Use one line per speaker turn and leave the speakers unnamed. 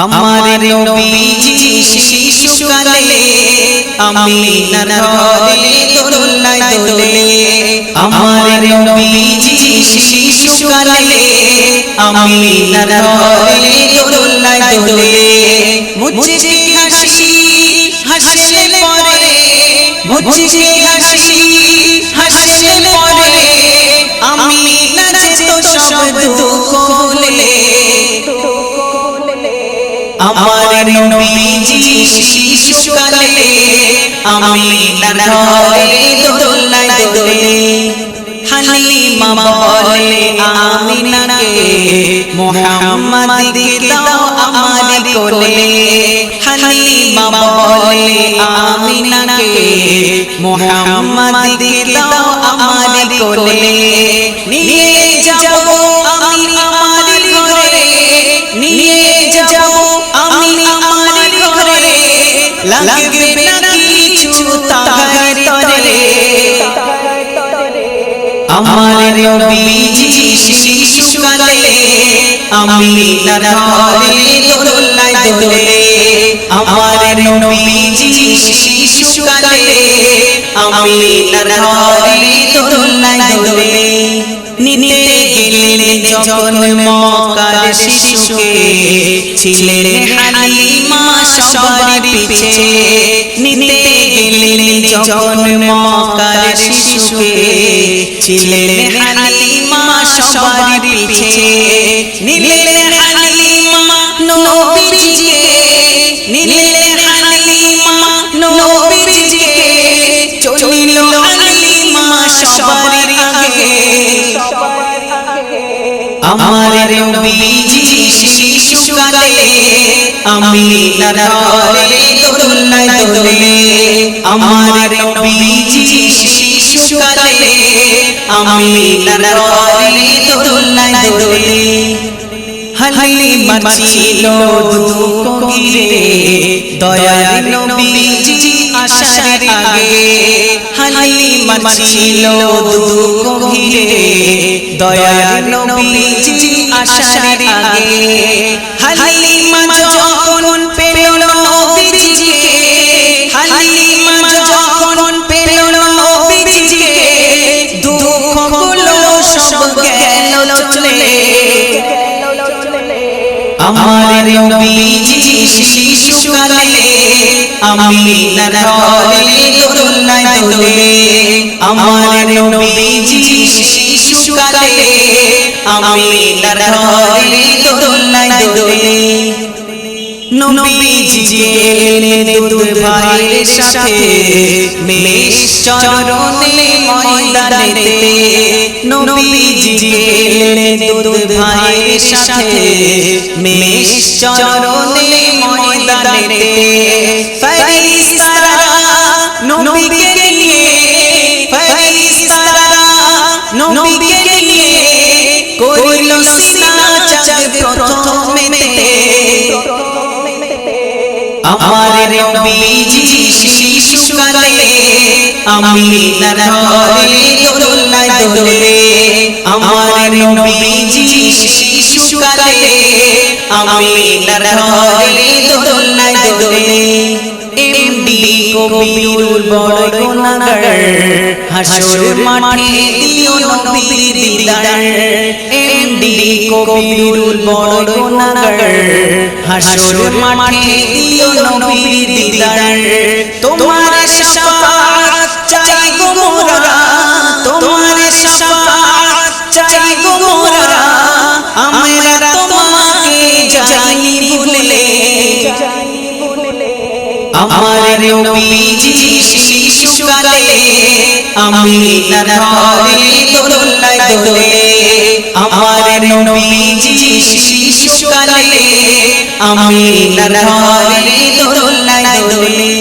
আমার নবীজি শিশুকালে আমিনার ঘরে দোলায় দোলে। আমার নবীজি শিশুকালে আমিনার ঘরে দোলায় দোলে। মুচকি হাসি হাসলে পরে, মুচকি হাসি হাসলে পরে আমিনা যেত সব দুঃখ ভুলে। আমার নবীজি শিশুকালে আমিনার ঘরে দোলায় দোলে। হালিমা বলে আমিনাকে মুহাম্মদ দাও আমার কোলে। হালিমা বলে আমিনাকে মুহাম্মদ দাও আমার কোলে। নিয়ে যাব আমি আমার ঘরে, নিয়ে যাব আমি আমার ঘরে, লাগবে না কিছু তাহার তরে। আমার নবীজি শিশুকালে আমিনার ঘরে দোলায় দোলে। আমার নবীজি শিশুকালে আমিনার ঘরে দোলায় দোলে। নিতে গেলেন যখন মক্কার শিশুকে, ছিলেন হালিমা সবার পিছে। নিতে গেলেন যখন মক্কার শিশুকে, ছিলেন হালিমা সবার পিছে। নিলেন হালিমা নবীজিকে, নিলেন হালিমা নবীজিকে, চলিল হালিমা সবার আগে। আমার নবীজি শিশুকালে আমিনার ঘরে দোলায় দোলে। আমার নবীজি শিশুকালে আমিনার ঘরে দোলায় দোলে। হালিমা ছিল দুঃখ ঘিরে দয়ার নবীজি আসার আগে। হালিমা ছিল দুঃখ ঘিরে দয়ার নবীজি আসার আগে। হালিমা যখন পেল নবীজিকে, হালিমা যখন পেল নবীজিকে, দুঃখগুলো সব গেল চলে। আমার নবীজি শিশুকালে আমিনার ঘরে দোলায় দোলে। আমার নবীজি শিশুকালে আমিনার ঘরে দোলায় দোলে। নবীজি গেলেন দুধ ভাইয়ের সাথে মেষ চরণে ময়দানেতে। নবীজি গেলেন দুধ ভাইয়ের সাথে মেষ চরণে ময়দানেতে। ফেরেশতারা নবীকে নিয়ে, ফেরেশতারা নবীকে নিয়ে করিল সিনা চাঁদ প্রথমেতে। আমার নবীজি শিশুকালে আমিনার ঘরে দোলায় দোলে। আমার নবীজি শিশুকালে আমিনার ঘরে দোলায় দোলে। এমডি কবিরুল বড় গুনাহগার, হাসর মাঠে দিও নবীর দিদার। এমডি কবিরুল বড় গুনাহগার, হাসর মাঠে দিও নবীর দিদার। তোমার শাফাআত চাই গো মোরা, তোমার শাফাআত চাই গো মোরা, আমরা তোমাকে জানি ভুলে। আমার নবীজি শিশুকালে আমিনার ঘরে দোলায় দোলে। আমার নবীজি শিশুকালে আমিনার ঘরে দোলায় দোলে।